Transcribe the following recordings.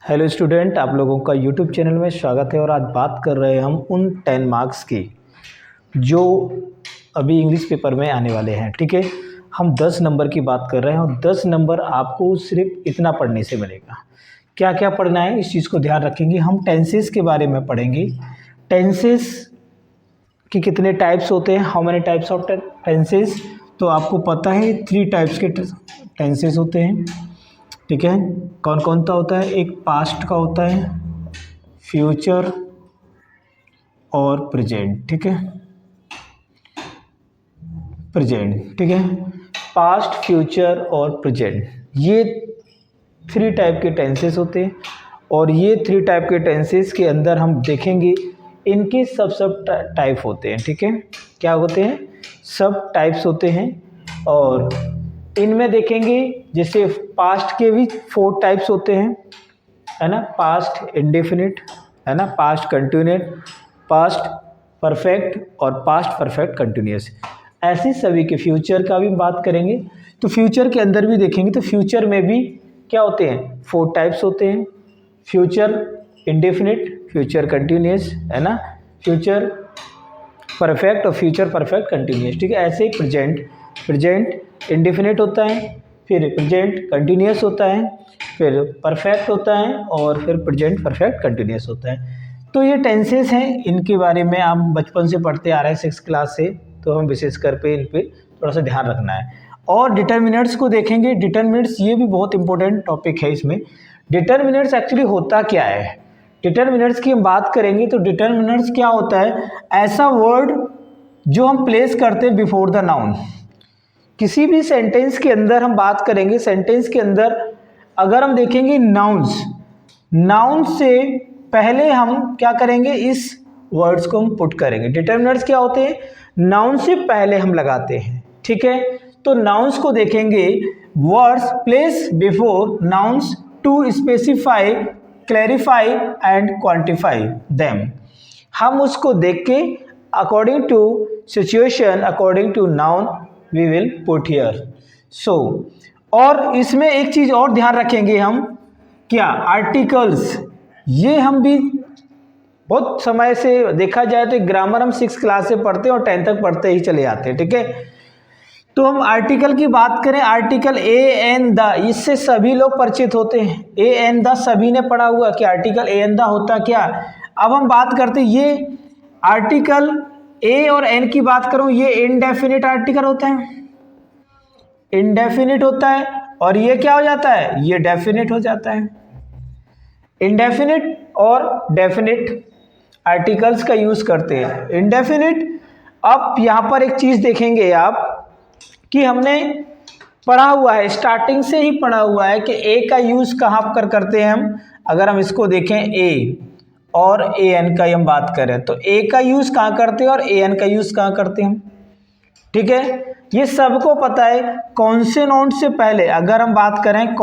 Hello student, आप लोगों का यूट्यूब चैनल में स्वागत है। और आज बात कर रहे हैं हम उन 10 मार्क्स की जो अभी इंग्लिश पेपर में आने वाले हैं। ठीक है, हम 10 नंबर की बात कर रहे हैं और 10 नंबर आपको सिर्फ इतना पढ़ने से मिलेगा। क्या क्या पढ़ना है इस चीज़ को ध्यान रखेंगे। हम टेंसेस के बारे में पढ़ेंगे। टेंसेस कि कितने टाइप्स होते हैं, how many types of tenses. तो आपको पता है 3 टाइप्स के टेंसेस होते हैं। ठीक है, कौन कौन सा होता है? एक पास्ट का होता है, फ्यूचर और प्रेजेंट। ठीक है, प्रेजेंट। ठीक है, पास्ट, फ्यूचर और प्रेजेंट, ये 3 टाइप के टेंसेस होते हैं। और ये 3 टाइप के टेंसेस के अंदर हम देखेंगे इनके सब टाइप होते हैं। ठीक है, क्या होते हैं? सब टाइप्स होते हैं। और इनमें देखेंगे जैसे पास्ट के भी 4 टाइप्स होते हैं, है ना। पास्ट इंडेफिनिट, है ना, पास्ट कंटिन्यूस, पास्ट परफेक्ट और पास्ट परफेक्ट कंटिन्यूस। ऐसे सभी के फ्यूचर का भी बात करेंगे। तो फ्यूचर के अंदर भी देखेंगे तो फ्यूचर में भी क्या होते हैं? 4 टाइप्स होते हैं। फ्यूचर इंडेफिनिट, फ्यूचर कंटिन्यूस, है ना, फ्यूचर परफेक्ट और फ्यूचर परफेक्ट कंटिन्यूस। ठीक है, ऐसे ही प्रेजेंट इंडेफिनिट होता है, फिर प्रेजेंट कंटिन्यूस होता है, फिर परफेक्ट होता है और फिर प्रेजेंट परफेक्ट कंटिन्यूस होता है। तो ये टेंसेस हैं, इनके बारे में हम बचपन से पढ़ते आ रहे हैं 6th क्लास से। तो हम विशेष कर पे इन पे थोड़ा सा ध्यान रखना है। और डिटर्मिनेंट्स को देखेंगे। डिटर्मिनेंट्स ये भी बहुत इंपॉर्टेंट टॉपिक है। इसमें डिटर्मिनेंट्स एक्चुअली होता क्या है? डिटर्मिनेंट्स की हम बात करेंगे तो डिटर्मिनेंट्स क्या होता है? ऐसा वर्ड जो हम प्लेस करते हैं बिफोर द नाउन। किसी भी सेंटेंस के अंदर हम बात करेंगे, सेंटेंस के अंदर अगर हम देखेंगे नाउन से पहले हम क्या करेंगे? इस वर्ड्स को हम पुट करेंगे। डिटर्मिनेंट्स क्या होते हैं? नाउन से पहले हम लगाते हैं। ठीक है, तो नाउन्स को देखेंगे, words place before nouns to specify, clarify and quantify them. हम उसको देख के according to situation, according to noun we will put here. So और इसमें एक चीज और ध्यान रखेंगे हम, क्या? आर्टिकल्स। ये हम भी बहुत समय से देखा जाए तो ग्रामर हम 6th क्लास से पढ़ते हैं और 10th तक पढ़ते ही चले जाते हैं। ठीक है, तो हम आर्टिकल की बात करें, आर्टिकल ए एन द, इससे सभी लोग परिचित होते हैं। ए एन द सभी ने पढ़ा हुआ कि आर्टिकल ए एन द होता क्या। अब हम बात करते हैं, ये आर्टिकल ए और एन की बात करूं, ये इनडेफिनिट आर्टिकल होता है, इनडेफिनिट होता है। और ये क्या हो जाता है? ये डेफिनिट हो जाता है। इनडेफिनिट और डेफिनिट आर्टिकल्स का यूज करते हैं। इनडेफिनिट, अब यहां पर एक चीज देखेंगे आप कि हमने पढ़ा हुआ है, स्टार्टिंग से ही पढ़ा हुआ है कि ए का यूज कहां पर करते हैं हम। अगर हम इसको देखें, ए और ए एन का हम बात करें तो ए का यूज कहां करते हैं और ए एन का यूज कहां करते हैं हम। ठीक है, ये सबको पता है। कॉन्सोनेंट से पहले अगर हम बात करें,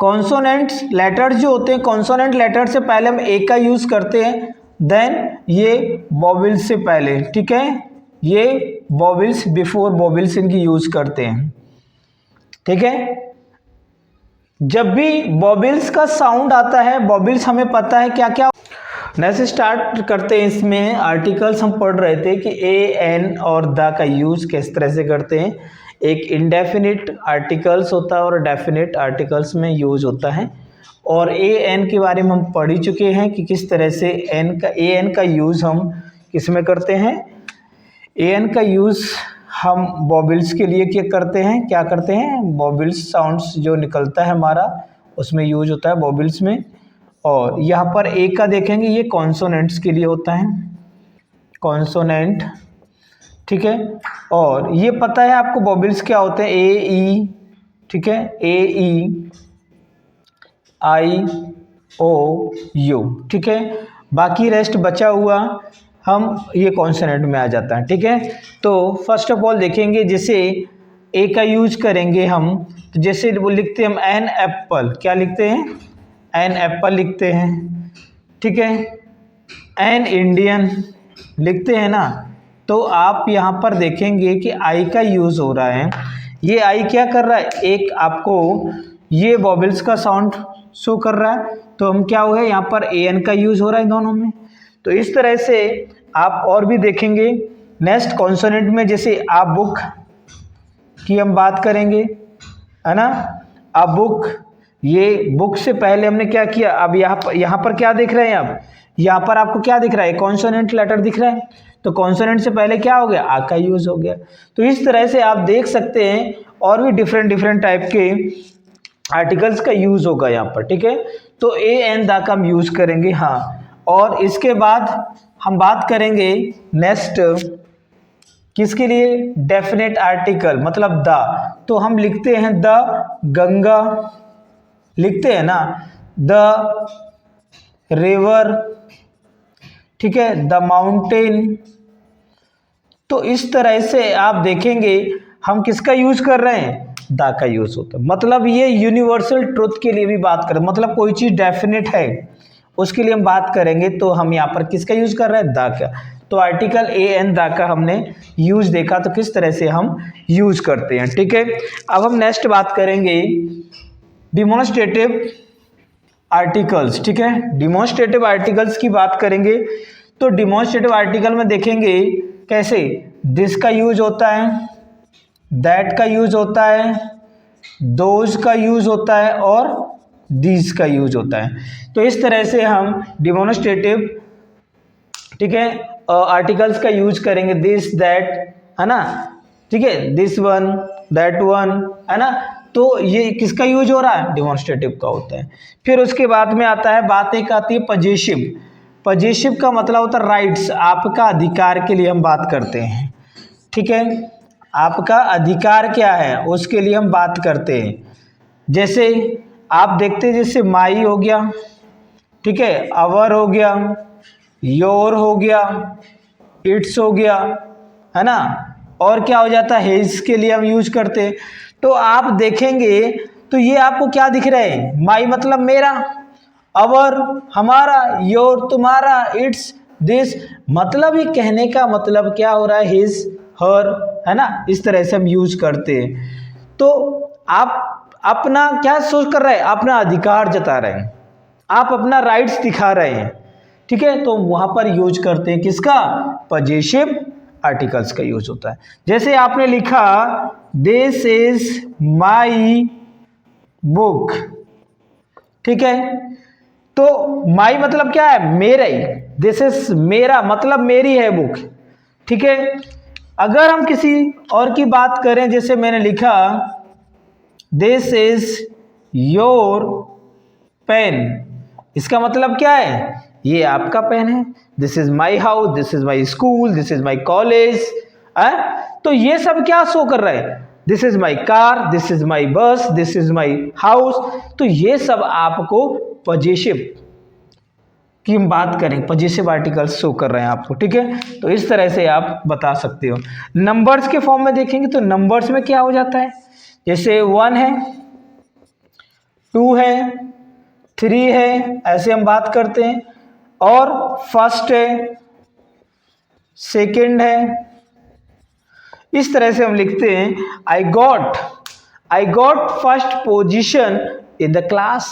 कॉन्सोनेंट्स लेटर्स जो होते हैं, कॉन्सोनेंट लेटर से पहले हम ए का यूज करते हैं। देन ये वोवेल्स से पहले, ठीक है, ये वोवेल्स बिफोर वोवेल्स इनकी यूज करते हैं। ठीक है, जब भी वोवेल्स का साउंड आता है, वोवेल्स हमें पता है क्या क्या। नेक्स्ट स्टार्ट करते हैं। इसमें आर्टिकल्स हम पढ़ रहे थे कि ए एन और द का यूज किस तरह से करते हैं। एक इंडेफिनिट आर्टिकल्स होता है और डेफिनिट आर्टिकल्स में यूज होता है। और ए एन के बारे में हम पढ़ ही चुके हैं कि किस तरह से ए एन का यूज हम किस में करते हैं। ए एन का यूज हम वोवेल्स के लिए क्या करते हैं? वोवेल्स साउंड्स जो निकलता है हमारा, उसमें यूज होता है वोवेल्स में। और यहाँ पर ए का देखेंगे, ये कॉन्सोनेंट्स के लिए होता है, कॉन्सोनेंट। ठीक है, और ये पता है आपको वोवेल्स क्या होते हैं? ए ई, ठीक है, ए ई आई ओ यू। ठीक है, बाकी रेस्ट बचा हुआ हम ये कॉन्सोनेंट में आ जाता है। ठीक है, तो फर्स्ट ऑफ ऑल देखेंगे, जैसे ए का यूज करेंगे हम, तो जैसे वो लिखते हैं हम एन एप्पल, क्या लिखते हैं? एन एप्पल लिखते हैं। ठीक है, एन इंडियन लिखते हैं ना। तो आप यहाँ पर देखेंगे कि आई का यूज हो रहा है। ये आई क्या कर रहा है? एक आपको ये वॉवेल्स का साउंड शो कर रहा है, तो हम क्या हो गया, यहाँ पर ए एन का यूज हो रहा है दोनों में। तो इस तरह से आप और भी देखेंगे। नेक्स्ट कॉन्सोनेंट में जैसे आ बुक की हम बात करेंगे, है ना, आ बुक, ये बुक से पहले हमने क्या किया, अब यहाँ पर क्या देख रहे हैं आप, यहाँ पर आपको क्या दिख रहा है, कॉन्सोनेंट लेटर दिख रहा है, तो कॉन्सोनेंट से पहले क्या हो गया, आ का यूज हो गया। तो इस तरह से आप देख सकते हैं और भी डिफरेंट टाइप के आर्टिकल्स का यूज होगा यहाँ पर, ठीक है। तो ए एन द का हम यूज करेंगे, हाँ। और इसके बाद हम बात करेंगे नेक्स्ट किसके लिए, डेफिनेट आर्टिकल मतलब द, तो हम लिखते हैं द गंगा, लिखते हैं ना, द रिवर, ठीक है, द माउंटेन। तो इस तरह से आप देखेंगे हम किसका यूज कर रहे हैं, द का यूज होता है। मतलब ये यूनिवर्सल ट्रुथ के लिए भी बात करें, मतलब कोई चीज डेफिनेट है उसके लिए हम बात करेंगे, तो हम यहाँ पर किसका यूज कर रहे हैं, द का। तो आर्टिकल ए एन द का हमने यूज देखा, तो किस तरह से हम यूज करते हैं, ठीक है। अब हम नेक्स्ट बात करेंगे डिमॉन्स्ट्रेटिव आर्टिकल्स, ठीक है। डिमॉन्स्ट्रेटिव आर्टिकल्स की बात करेंगे, तो डिमॉन्स्ट्रेटिव आर्टिकल में देखेंगे कैसे, दिस का यूज होता है, दैट का यूज होता है, दोज का यूज होता है और दीज का यूज होता है। तो इस तरह से हम डिमॉन्स्ट्रेटिव, ठीक है, आर्टिकल्स का यूज करेंगे, दिस दैट, है ना, ठीक है, दिस वन दैट वन, है ना। तो ये किसका यूज हो रहा है, डिमॉन्स्ट्रेटिव का होता है। फिर उसके बाद में आता है, बात एक आती है पजेसिव। पजेसिव का मतलब होता है राइट्स, आपका अधिकार के लिए हम बात करते हैं, ठीक है। आपका अधिकार क्या है उसके लिए हम बात करते हैं। जैसे आप देखते हैं, जैसे माई हो गया, ठीक है, अवर हो गया, योर हो गया, इट्स हो गया, है ना, और क्या हो जाता है, हिज के लिए हम यूज करते हैं। तो आप देखेंगे तो ये आपको क्या दिख रहे हैं, माई मतलब मेरा, अवर हमारा, योर तुम्हारा, इट्स दिस, मतलब ये कहने का मतलब क्या हो रहा है, हिज हर, है ना, इस तरह से हम यूज करते हैं। तो आप अपना क्या सोच कर रहे हैं, अपना अधिकार जता रहे हैं, आप अपना राइट्स दिखा रहे हैं, ठीक है। तो वहां पर यूज करते हैं किसका, पजेसिव आर्टिकल्स का यूज होता है। जैसे आपने लिखा दिस इज माई बुक, ठीक है, तो माई मतलब क्या है, मेरा ही, दिस इज मेरा मतलब मेरी है बुक, ठीक है। अगर हम किसी और की बात करें, जैसे मैंने लिखा दिस इज योर पेन, इसका मतलब क्या है, ये आपका पेन है, this is my house, this is my school, this is my college, तो ये सब क्या शो कर रहा है, this is my car, this is my बस, दिस इज माई हाउस। तो ये सब आपको पजेसिव की हम बात करें, पजेसिव आर्टिकल्स शो कर रहे हैं आपको, ठीक है। तो इस तरह से आप बता सकते हो। नंबर्स के फॉर्म में देखेंगे तो नंबर्स में क्या हो जाता है, जैसे 1 है, 2 है, 3 है, ऐसे हम बात करते हैं। और फर्स्ट है, सेकंड है, इस तरह से हम लिखते हैं, I got first position in the class,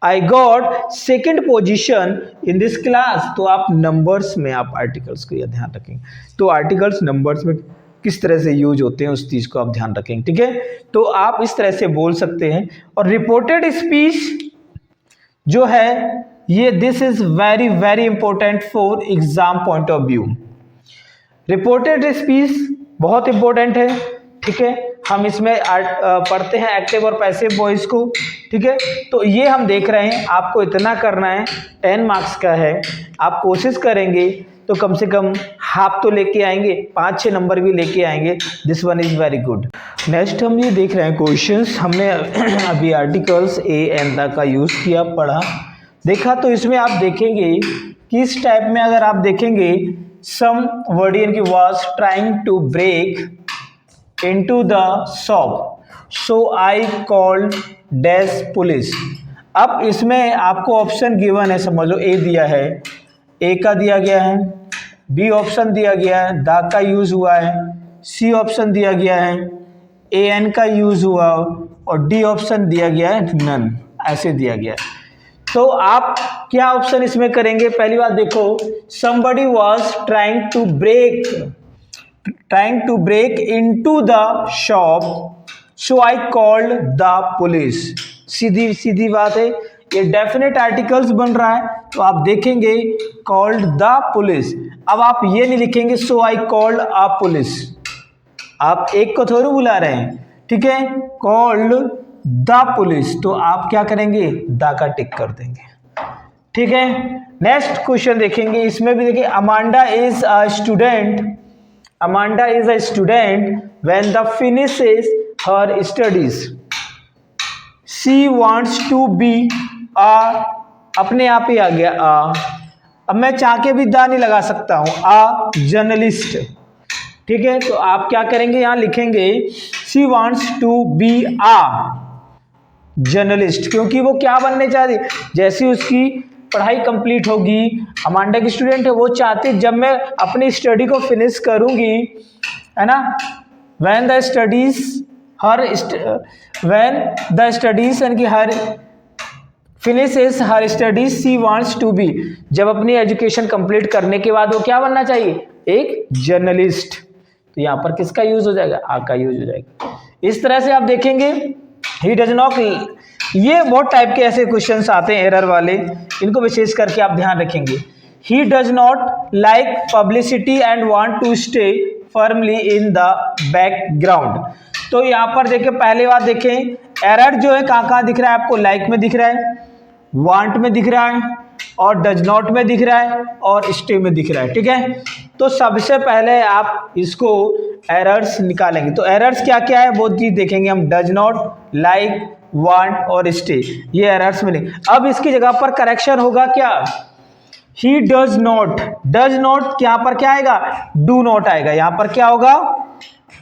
I got second position in this class. तो आप नंबर्स में आप आर्टिकल्स को यह ध्यान रखेंगे, तो आर्टिकल्स नंबर्स में किस तरह से यूज होते हैं उस चीज को आप ध्यान रखेंगे, ठीक है। तो आप इस तरह से बोल सकते हैं। और रिपोर्टेड स्पीच जो है ये, this is very very important for exam point of view. Reported speech बहुत इंपॉर्टेंट है, ठीक है। हम इसमें पढ़ते हैं एक्टिव और पैसिव वॉइस को, ठीक है। तो ये हम देख रहे हैं, आपको इतना करना है, 10 मार्क्स का है। आप कोशिश करेंगे तो कम से कम हाफ तो लेके आएंगे, 5-6 नंबर भी लेके आएंगे। This one is very good. Next हम ये देख रहे हैं क्वेश्चंस। हमने अभी आर्टिकल्स ए एंड द का यूज किया, पढ़ा, देखा। तो इसमें आप देखेंगे कि इस टाइप में अगर आप देखेंगे, somebody was trying to break into the shop, so I called dash police। अब इसमें आपको ऑप्शन गिवन है, समझ लो ए दिया है, ए का दिया गया है, बी ऑप्शन दिया गया है, द का यूज हुआ है, सी ऑप्शन दिया गया है, ए एन का यूज हुआ और डी ऑप्शन दिया गया है नन, ऐसे दिया गया है। तो आप क्या ऑप्शन इसमें करेंगे? पहली बात देखो, somebody was trying to break into the shop, so I called the police। सीधी सीधी बात है, ये डेफिनेट आर्टिकल्स बन रहा है, तो आप देखेंगे called the police। अब आप ये नहीं लिखेंगे so I called a police, आप एक को थोड़ी बुला रहे हैं, ठीक है, called the police, तो आप क्या करेंगे? द का टिक कर देंगे, ठीक है। नेक्स्ट क्वेश्चन देखेंगे, इसमें भी देखिए, Amanda is a student when the finishes her studies, she wants to be a, अपने आप ही आ गया अ, अब मैं चाह के भी दा नहीं लगा सकता हूं, अ जर्नलिस्ट, ठीक है। तो आप क्या करेंगे? यहां लिखेंगे she wants to be a journalist, क्योंकि वो क्या बनने चाहती, जैसी उसकी पढ़ाई कंप्लीट होगी, अमांडा की स्टूडेंट है, वो चाहती जब मैं अपनी स्टडी को फिनिश करूंगी, है ना, व्हेन द स्टडीज यानी कि हर finishes her studies she wants to be, जब अपनी एजुकेशन कंप्लीट करने के बाद वो क्या बनना चाहिए? एक जर्नलिस्ट। तो यहाँ पर किसका यूज हो जाएगा? आ का यूज हो जाएगा। इस तरह से आप देखेंगे ही डज नॉट, ये बहुत टाइप के ऐसे क्वेश्चंस आते हैं एरर वाले, इनको विशेष करके आप ध्यान रखेंगे। He does not like publicity and want to stay firmly in the background. तो यहाँ पर देखिए, पहले बात देखें, एरर जो है कहाँ कहाँ दिख रहा है आपको? लाइक में दिख रहा है, वांट में दिख रहा है, और डज नॉट में दिख रहा है, और स्टे में दिख रहा है, ठीक है। तो सबसे पहले आप इसको एरर्स निकालेंगे। तो एरर्स क्या क्या है वो चीज देखेंगे हम, डज नॉट, लाइक, वांट और स्टे, ये एरर्स मिलेंगे। अब इसकी जगह पर करेक्शन होगा क्या? ही डज नॉट, यहाँ पर क्या आएगा? डू नॉट आएगा, यहाँ पर क्या होगा?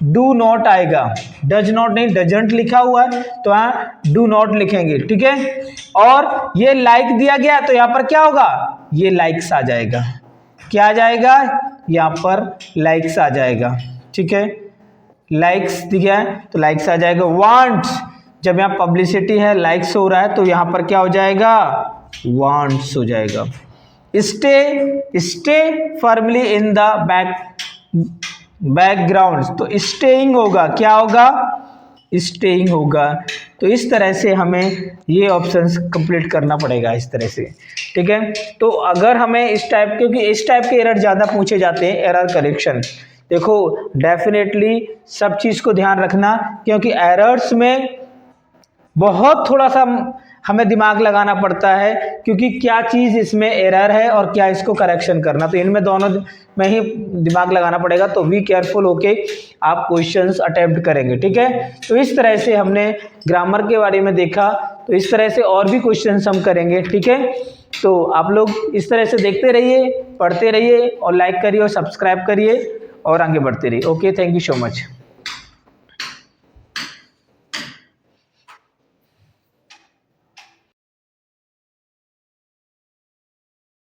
डू नॉट आएगा, डज नॉट नहीं, डजंट लिखा हुआ है, तो यहाँ डू नॉट लिखेंगे, ठीक है। और ये लाइक दिया गया, तो यहाँ पर क्या होगा? ये लाइक्स आ जाएगा, क्या आ जाएगा? यहाँ पर लाइक्स आ जाएगा, ठीक है, लाइक्स दिया है तो लाइक्स आ जाएगा। वांट्स, जब यहाँ पब्लिसिटी है, लाइक्स हो रहा है, तो यहाँ पर क्या हो जाएगा? वांट्स हो जाएगा। Stay firmly in the background, तो स्टेइंग होगा, क्या होगा? स्टेइंग होगा। तो इस तरह से हमें ये ऑप्शंस कंप्लीट करना पड़ेगा, इस तरह से, ठीक है। तो अगर हमें इस टाइप, क्योंकि इस टाइप के एरर ज़्यादा पूछे जाते हैं, एरर करेक्शन, देखो डेफिनेटली सब चीज़ को ध्यान रखना, क्योंकि एरर्स में बहुत थोड़ा सा हमें दिमाग लगाना पड़ता है, क्योंकि क्या चीज़ इसमें एरर है और क्या इसको करेक्शन करना, तो इनमें दोनों में ही दिमाग लगाना पड़ेगा। तो बी केयरफुल होके आप क्वेश्चंस अटेम्प्ट करेंगे, ठीक है। तो इस तरह से हमने ग्रामर के बारे में देखा, तो इस तरह से और भी क्वेश्चंस हम करेंगे, ठीक है। तो आप लोग इस तरह से देखते रहिए, पढ़ते रहिए, और लाइक करिए और सब्सक्राइब करिए और आगे बढ़ते रहिए। Okay, thank you so much.